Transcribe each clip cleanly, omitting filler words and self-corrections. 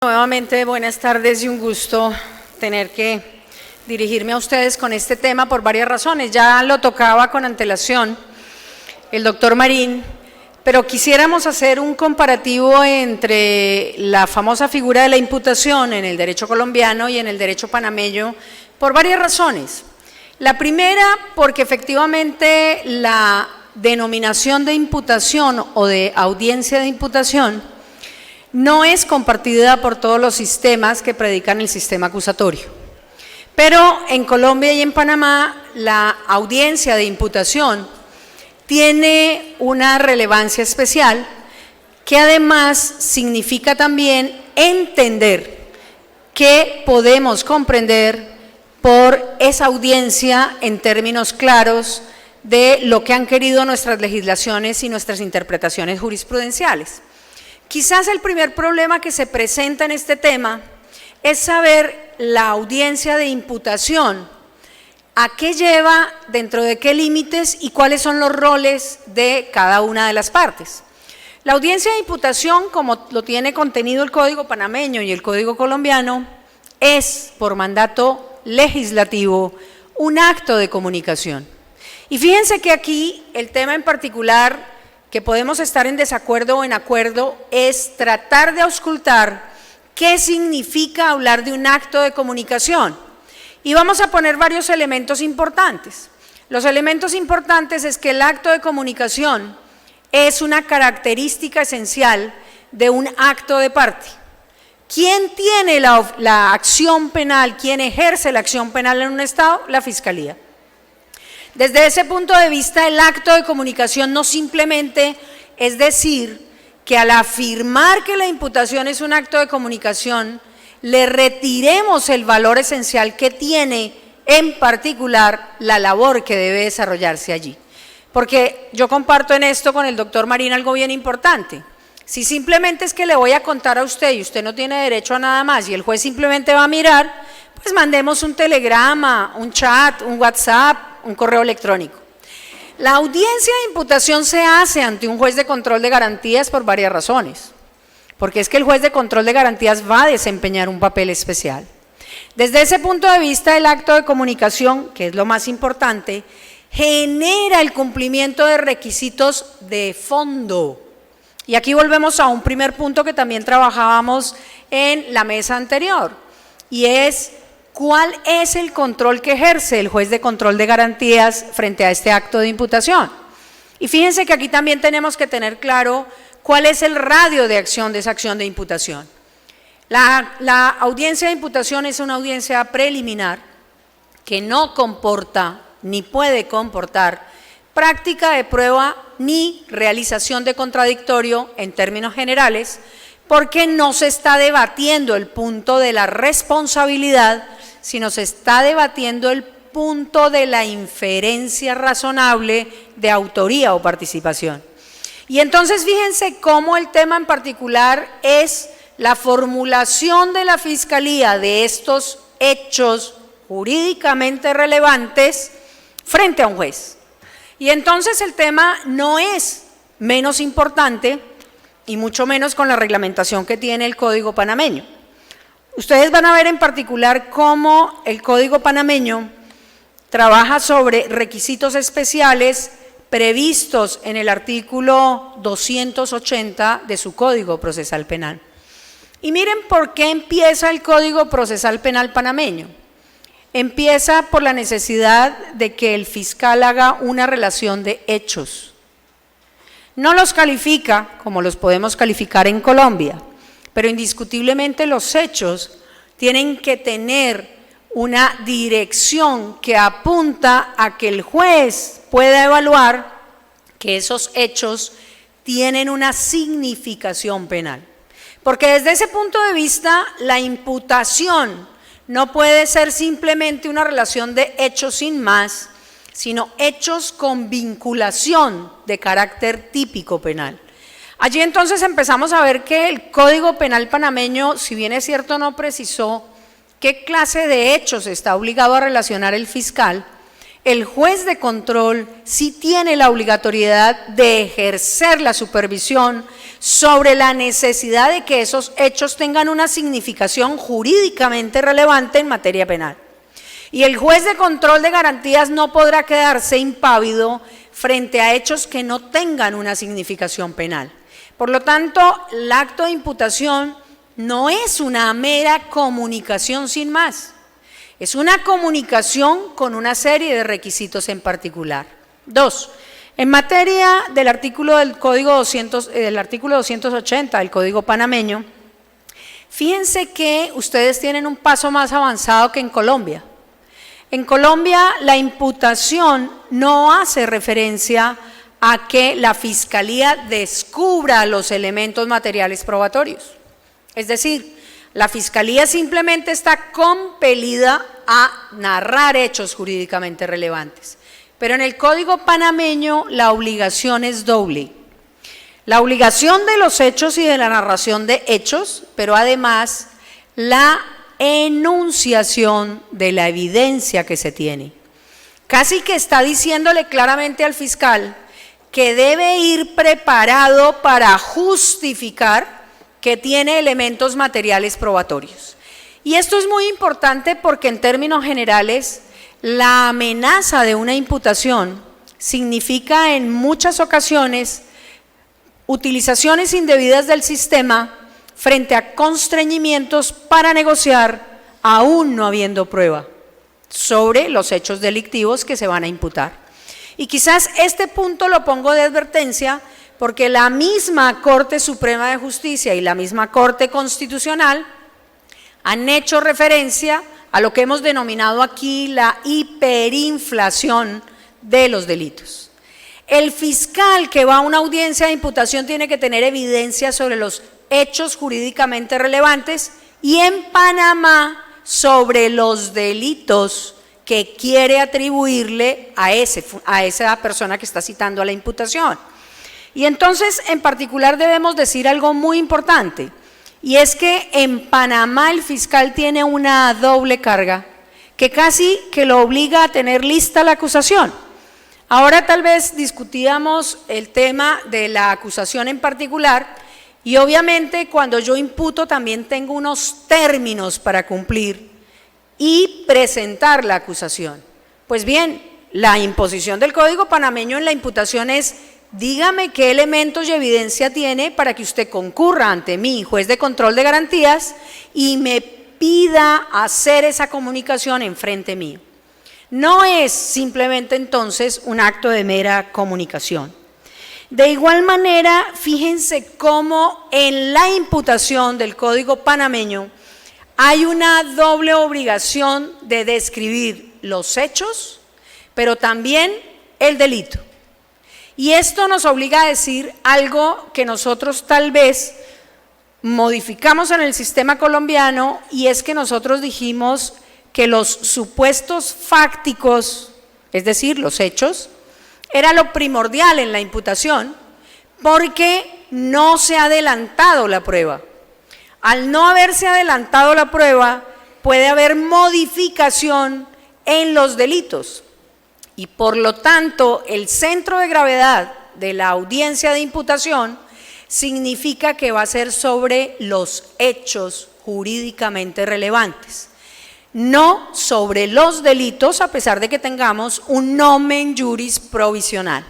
Nuevamente, buenas tardes y un gusto tener que dirigirme a ustedes con este tema por varias razones. Ya lo tocaba con antelación el doctor Marín, pero quisiéramos hacer un comparativo entre la famosa figura de la imputación en el derecho colombiano y en el derecho panameño por varias razones. La primera, porque efectivamente la denominación de imputación o de audiencia de imputación no es compartida por todos los sistemas que predican el sistema acusatorio. Pero en Colombia y en Panamá la audiencia de imputación tiene una relevancia especial que además significa también entender qué podemos comprender por esa audiencia en términos claros de lo que han querido nuestras legislaciones y nuestras interpretaciones jurisprudenciales. Quizás el primer problema que se presenta en este tema es saber la audiencia de imputación, a qué lleva, dentro de qué límites y cuáles son los roles de cada una de las partes. La audiencia de imputación, como lo tiene contenido el Código panameño y el Código colombiano, es, por mandato legislativo, un acto de comunicación. Y fíjense que aquí el tema en particular que podemos estar en desacuerdo o en acuerdo es tratar de auscultar qué significa hablar de un acto de comunicación. Y vamos a poner varios elementos importantes. Los elementos importantes es que el acto de comunicación es una característica esencial de un acto de parte. ¿Quién tiene la acción penal? ¿Quién ejerce la acción penal en un Estado? La Fiscalía. Desde ese punto de vista, el acto de comunicación no simplemente es decir que al afirmar que la imputación es un acto de comunicación, le retiremos el valor esencial que tiene, en particular, la labor que debe desarrollarse allí. Porque yo comparto en esto con el doctor Marín algo bien importante. Si simplemente es que le voy a contar a usted y usted no tiene derecho a nada más y el juez simplemente va a mirar, pues mandemos un telegrama, un chat, un WhatsApp, un correo electrónico. La audiencia de imputación se hace ante un juez de control de garantías por varias razones, porque es que el juez de control de garantías va a desempeñar un papel especial. Desde ese punto de vista, el acto de comunicación, que es lo más importante, genera el cumplimiento de requisitos de fondo. Y aquí volvemos a un primer punto que también trabajábamos en la mesa anterior, y es ¿cuál es el control que ejerce el juez de control de garantías frente a este acto de imputación? Y fíjense que aquí también tenemos que tener claro cuál es el radio de acción de esa acción de imputación. La audiencia de imputación es una audiencia preliminar que no comporta ni puede comportar práctica de prueba ni realización de contradictorio en términos generales, porque no se está debatiendo el punto de la responsabilidad, sino se está debatiendo el punto de la inferencia razonable de autoría o participación. Y entonces fíjense cómo el tema en particular es la formulación de la Fiscalía de estos hechos jurídicamente relevantes frente a un juez. Y entonces el tema no es menos importante y mucho menos con la reglamentación que tiene el Código panameño. Ustedes van a ver en particular cómo el Código panameño trabaja sobre requisitos especiales previstos en el artículo 280 de su Código Procesal Penal. Y miren por qué empieza el Código Procesal Penal panameño. Empieza por la necesidad de que el fiscal haga una relación de hechos. No los califica como los podemos calificar en Colombia, pero indiscutiblemente los hechos tienen que tener una dirección que apunta a que el juez pueda evaluar que esos hechos tienen una significación penal. Porque desde ese punto de vista, la imputación no puede ser simplemente una relación de hechos sin más, sino hechos con vinculación de carácter típico penal. Allí entonces empezamos a ver que el Código Penal panameño, si bien es cierto, no precisó qué clase de hechos está obligado a relacionar el fiscal, el juez de control sí tiene la obligatoriedad de ejercer la supervisión sobre la necesidad de que esos hechos tengan una significación jurídicamente relevante en materia penal. Y el juez de control de garantías no podrá quedarse impávido frente a hechos que no tengan una significación penal. Por lo tanto, el acto de imputación no es una mera comunicación sin más. Es una comunicación con una serie de requisitos en particular. 2. En materia del artículo del Código 280 del Código Panameño, fíjense que ustedes tienen un paso más avanzado que en Colombia. En Colombia la imputación no hace referencia a que la Fiscalía descubra los elementos materiales probatorios. Es decir, la Fiscalía simplemente está compelida a narrar hechos jurídicamente relevantes. Pero en el Código Panameño la obligación es doble. La obligación de los hechos y de la narración de hechos, pero además la enunciación de la evidencia que se tiene. Casi que está diciéndole claramente al fiscal que debe ir preparado para justificar que tiene elementos materiales probatorios. Y esto es muy importante porque en términos generales la amenaza de una imputación significa en muchas ocasiones utilizaciones indebidas del sistema frente a constreñimientos para negociar aún no habiendo prueba sobre los hechos delictivos que se van a imputar. Y quizás este punto lo pongo de advertencia porque la misma Corte Suprema de Justicia y la misma Corte Constitucional han hecho referencia a lo que hemos denominado aquí la hiperinflación de los delitos. El fiscal que va a una audiencia de imputación tiene que tener evidencia sobre los hechos jurídicamente relevantes y en Panamá sobre los delitos que quiere atribuirle a esa persona que está citando a la imputación. Y entonces, en particular, debemos decir algo muy importante, y es que en Panamá el fiscal tiene una doble carga que casi que lo obliga a tener lista la acusación. Ahora tal vez discutíamos el tema de la acusación en particular, y obviamente cuando yo imputo también tengo unos términos para cumplir y presentar la acusación. Pues bien, la imposición del Código Panameño en la imputación es: dígame qué elementos y evidencia tiene para que usted concurra ante mí, juez de control de garantías, y me pida hacer esa comunicación en frente mío. No es simplemente entonces un acto de mera comunicación. De igual manera, fíjense cómo en la imputación del Código Panameño hay una doble obligación de describir los hechos, pero también el delito. Y esto nos obliga a decir algo que nosotros tal vez modificamos en el sistema colombiano, y es que nosotros dijimos que los supuestos fácticos, es decir, los hechos, era lo primordial en la imputación porque no se ha adelantado la prueba. Al no haberse adelantado la prueba, puede haber modificación en los delitos. Y por lo tanto, el centro de gravedad de la audiencia de imputación significa que va a ser sobre los hechos jurídicamente relevantes, no sobre los delitos, a pesar de que tengamos un nomen juris provisional.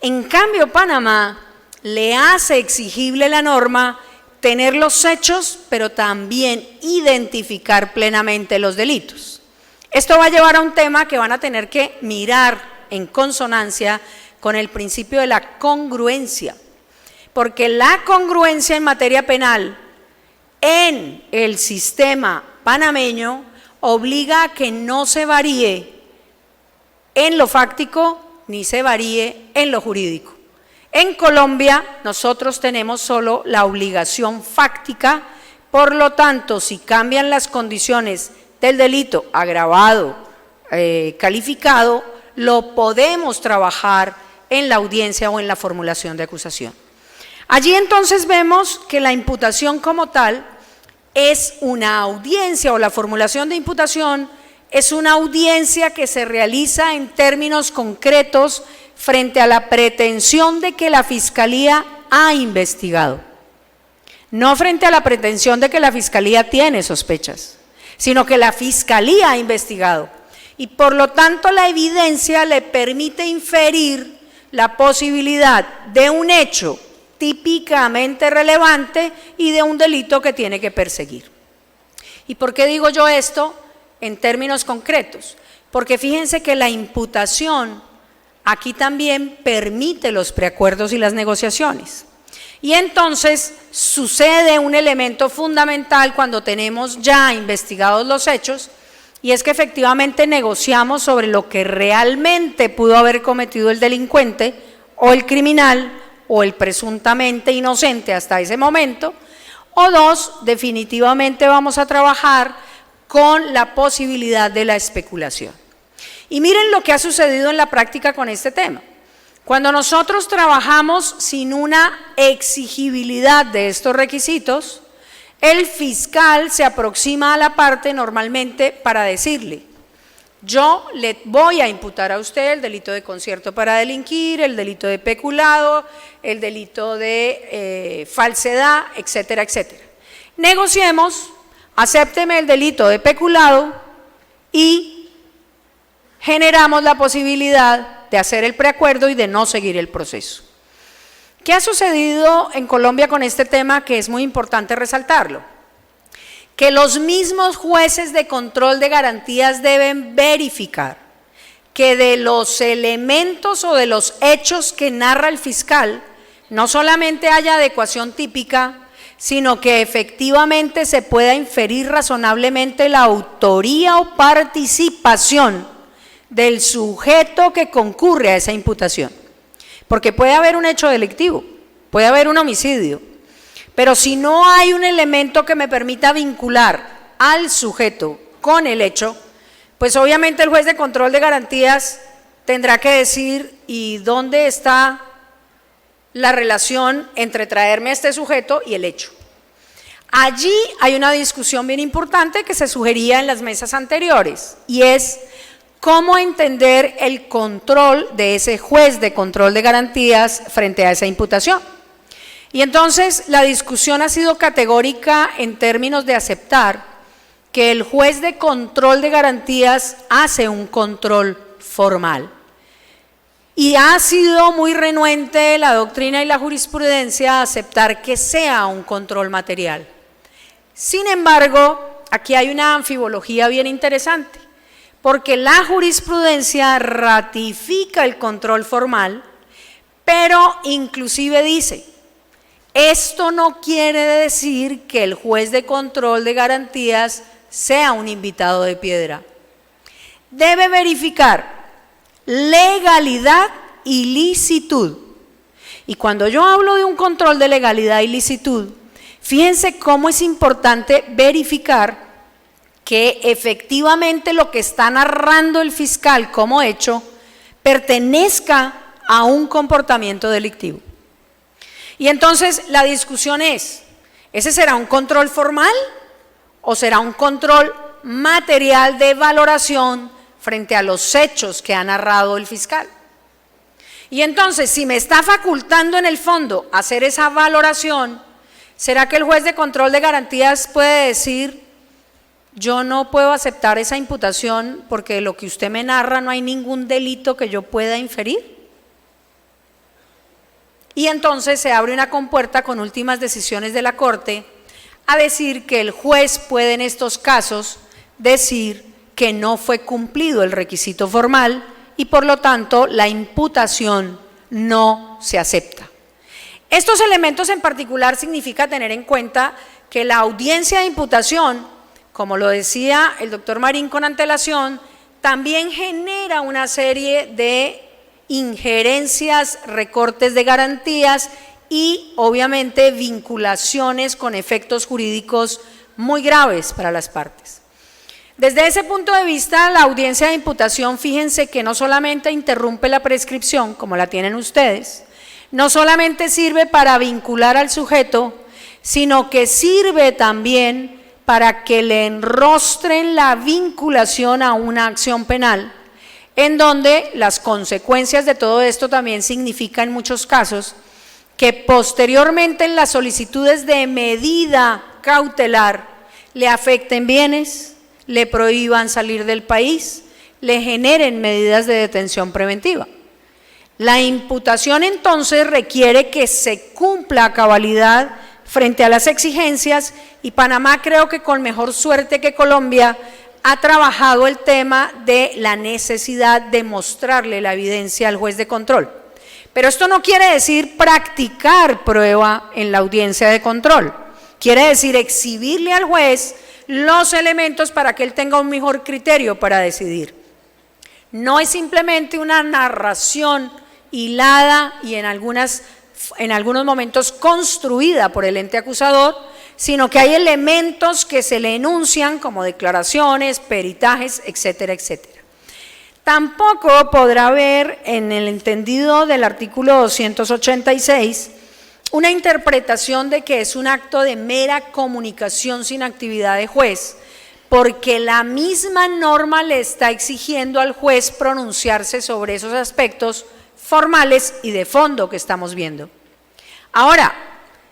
En cambio, Panamá le hace exigible la norma tener los hechos, pero también identificar plenamente los delitos. Esto va a llevar a un tema que van a tener que mirar en consonancia con el principio de la congruencia, porque la congruencia en materia penal en el sistema panameño obliga a que no se varíe en lo fáctico ni se varíe en lo jurídico. En Colombia nosotros tenemos solo la obligación fáctica, por lo tanto, si cambian las condiciones del delito agravado, calificado, lo podemos trabajar en la audiencia o en la formulación de acusación. Allí entonces vemos que la imputación como tal es una audiencia, o la formulación de imputación es una audiencia que se realiza en términos concretos frente a la pretensión de que la Fiscalía ha investigado. No frente a la pretensión de que la Fiscalía tiene sospechas, sino que la Fiscalía ha investigado. Y por lo tanto la evidencia le permite inferir la posibilidad de un hecho típicamente relevante y de un delito que tiene que perseguir. ¿Y por qué digo yo esto en términos concretos? Porque fíjense que la imputación aquí también permite los preacuerdos y las negociaciones. Y entonces sucede un elemento fundamental cuando tenemos ya investigados los hechos, y es que efectivamente negociamos sobre lo que realmente pudo haber cometido el delincuente o el criminal o el presuntamente inocente hasta ese momento, o dos, definitivamente vamos a trabajar con la posibilidad de la especulación. Y miren lo que ha sucedido en la práctica con este tema. Cuando nosotros trabajamos sin una exigibilidad de estos requisitos, el fiscal se aproxima a la parte normalmente para decirle: yo le voy a imputar a usted el delito de concierto para delinquir, el delito de peculado, el delito de falsedad, etcétera, etcétera. Negociemos, acépteme el delito de peculado y generamos la posibilidad de hacer el preacuerdo y de no seguir el proceso. ¿Qué ha sucedido en Colombia con este tema que es muy importante resaltarlo? Que los mismos jueces de control de garantías deben verificar que de los elementos o de los hechos que narra el fiscal no solamente haya adecuación típica, sino que efectivamente se pueda inferir razonablemente la autoría o participación del sujeto que concurre a esa imputación. Porque puede haber un hecho delictivo, puede haber un homicidio, pero si no hay un elemento que me permita vincular al sujeto con el hecho, pues obviamente el juez de control de garantías tendrá que decir: ¿y dónde está la relación entre traerme a este sujeto y el hecho? Allí hay una discusión bien importante que se sugería en las mesas anteriores, y es cómo entender el control de ese juez de control de garantías frente a esa imputación. Y entonces la discusión ha sido categórica en términos de aceptar que el juez de control de garantías hace un control formal. Y ha sido muy renuente la doctrina y la jurisprudencia a aceptar que sea un control material. Sin embargo, aquí hay una anfibología bien interesante, porque la jurisprudencia ratifica el control formal, pero inclusive dice: esto no quiere decir que el juez de control de garantías sea un invitado de piedra. Debe verificar legalidad y licitud. Y cuando yo hablo de un control de legalidad y licitud, fíjense cómo es importante verificar que efectivamente lo que está narrando el fiscal como hecho pertenezca a un comportamiento delictivo. Y entonces la discusión es: ¿ese será un control formal o será un control material de valoración frente a los hechos que ha narrado el fiscal? Y entonces, si me está facultando en el fondo hacer esa valoración, ¿será que el juez de control de garantías puede decir: yo no puedo aceptar esa imputación porque de lo que usted me narra no hay ningún delito que yo pueda inferir? Y entonces se abre una compuerta con últimas decisiones de la Corte a decir que el juez puede en estos casos decir que no fue cumplido el requisito formal y por lo tanto la imputación no se acepta. Estos elementos en particular significa tener en cuenta que la audiencia de imputación, como lo decía el doctor Marín con antelación, también genera una serie de injerencias, recortes de garantías y obviamente vinculaciones con efectos jurídicos muy graves para las partes. Desde ese punto de vista, la audiencia de imputación, fíjense que no solamente interrumpe la prescripción, como la tienen ustedes, no solamente sirve para vincular al sujeto, sino que sirve también para que le enrostren la vinculación a una acción penal, en donde las consecuencias de todo esto también significan en muchos casos que posteriormente en las solicitudes de medida cautelar le afecten bienes, le prohíban salir del país, le generen medidas de detención preventiva. La imputación entonces requiere que se cumpla a cabalidad frente a las exigencias, y Panamá, creo que con mejor suerte que Colombia, ha trabajado el tema de la necesidad de mostrarle la evidencia al juez de control. Pero esto no quiere decir practicar prueba en la audiencia de control, quiere decir exhibirle al juez los elementos para que él tenga un mejor criterio para decidir. No es simplemente una narración hilada y en algunos momentos construida por el ente acusador, sino que hay elementos que se le enuncian como declaraciones, peritajes, etcétera, etcétera. Tampoco podrá haber en el entendido del artículo 286 una interpretación de que es un acto de mera comunicación sin actividad de juez, porque la misma norma le está exigiendo al juez pronunciarse sobre esos aspectos formales y de fondo que estamos viendo. Ahora,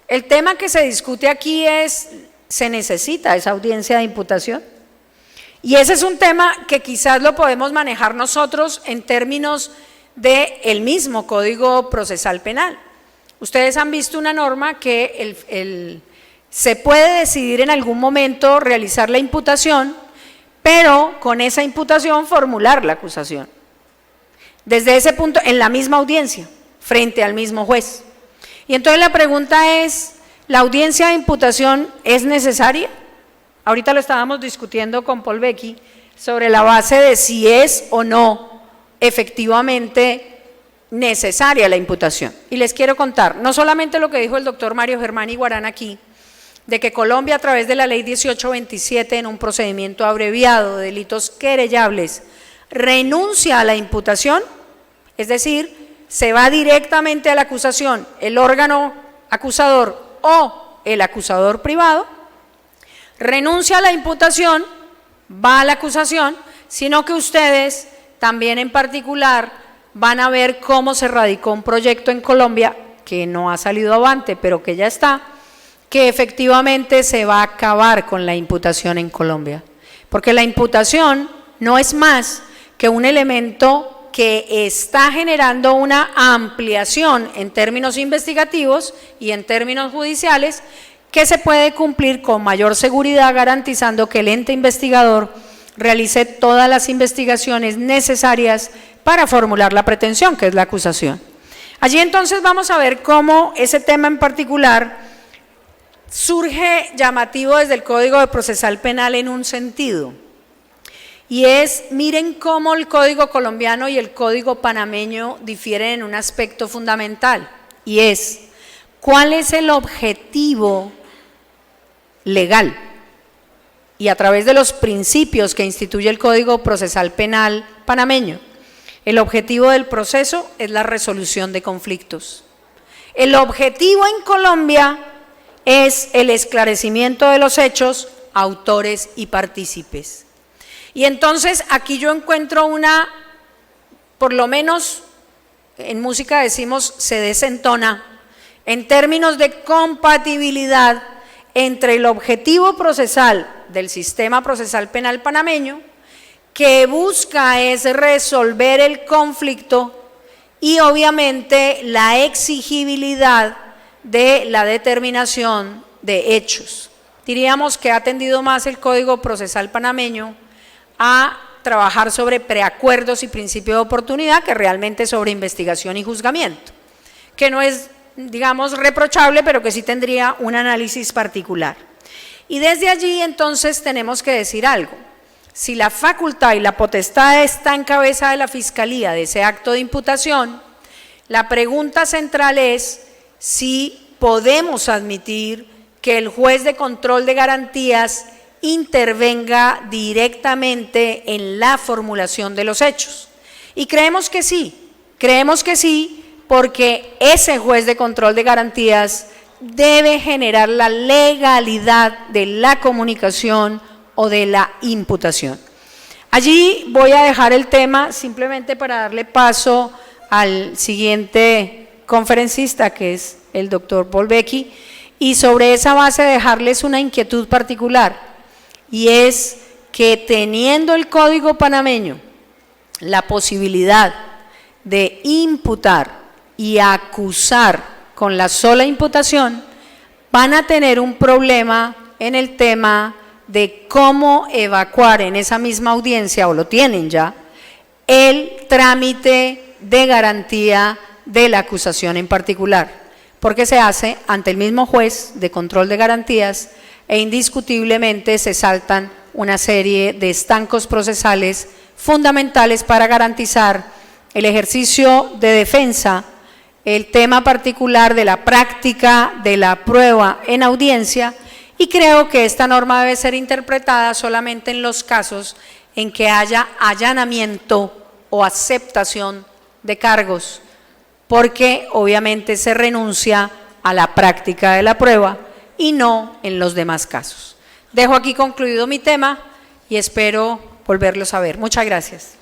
el tema que se discute aquí es, ¿se necesita esa audiencia de imputación? Y ese es un tema que quizás lo podemos manejar nosotros en términos del mismo Código Procesal Penal. Ustedes han visto una norma que se puede decidir en algún momento realizar la imputación, pero con esa imputación formular la acusación. Desde ese punto, en la misma audiencia, frente al mismo juez. Y entonces la pregunta es, ¿la audiencia de imputación es necesaria? Ahorita lo estábamos discutiendo con Paul Becky sobre la base de si es o no efectivamente necesaria la imputación. Y les quiero contar, no solamente lo que dijo el doctor Mario Germán Iguarán aquí, de que Colombia a través de la ley 1827 en un procedimiento abreviado de delitos querellables renuncia a la imputación, es decir, se va directamente a la acusación, el órgano acusador o el acusador privado, renuncia a la imputación, va a la acusación, sino que ustedes también en particular van a ver cómo se radicó un proyecto en Colombia que no ha salido avante, pero que ya está, que efectivamente se va a acabar con la imputación en Colombia, porque la imputación no es más que un elemento que está generando una ampliación en términos investigativos y en términos judiciales que se puede cumplir con mayor seguridad, garantizando que el ente investigador realice todas las investigaciones necesarias para formular la pretensión, que es la acusación. Allí entonces vamos a ver cómo ese tema en particular surge llamativo desde el Código de Procesal Penal en un sentido, y es, miren cómo el Código colombiano y el Código panameño difieren en un aspecto fundamental, y es, ¿cuál es el objetivo legal? Y a través de los principios que instituye el Código Procesal Penal panameño, el objetivo del proceso es la resolución de conflictos. El objetivo en Colombia es el esclarecimiento de los hechos, autores y partícipes. Y entonces aquí yo encuentro por lo menos en música decimos se desentona, en términos de compatibilidad entre el objetivo procesal del sistema procesal penal panameño, que busca es resolver el conflicto, y obviamente la exigibilidad de la determinación de hechos. Diríamos que ha tendido más el Código Procesal panameño a trabajar sobre preacuerdos y principio de oportunidad que realmente sobre investigación y juzgamiento, que no es, digamos, reprochable, pero que sí tendría un análisis particular. Y desde allí entonces tenemos que decir algo. Si la facultad y la potestad está en cabeza de la Fiscalía de ese acto de imputación, la pregunta central es si podemos admitir que el juez de control de garantías intervenga directamente en la formulación de los hechos. Y creemos que sí, porque ese juez de control de garantías debe generar la legalidad de la comunicación o de la imputación. Allí voy a dejar el tema simplemente para darle paso al siguiente conferencista, que es el doctor Bolbecki, y sobre esa base dejarles una inquietud particular, y es que teniendo el Código Panameño la posibilidad de imputar y acusar con la sola imputación, van a tener un problema en el tema de cómo evacuar en esa misma audiencia, o lo tienen ya, el trámite de garantía de la acusación en particular, porque se hace ante el mismo juez de control de garantías e indiscutiblemente se saltan una serie de estancos procesales fundamentales para garantizar el ejercicio de defensa, el tema particular de la práctica de la prueba en audiencia, y creo que esta norma debe ser interpretada solamente en los casos en que haya allanamiento o aceptación de cargos, porque obviamente se renuncia a la práctica de la prueba y no en los demás casos. Dejo aquí concluido mi tema y espero volverlos a ver. Muchas gracias.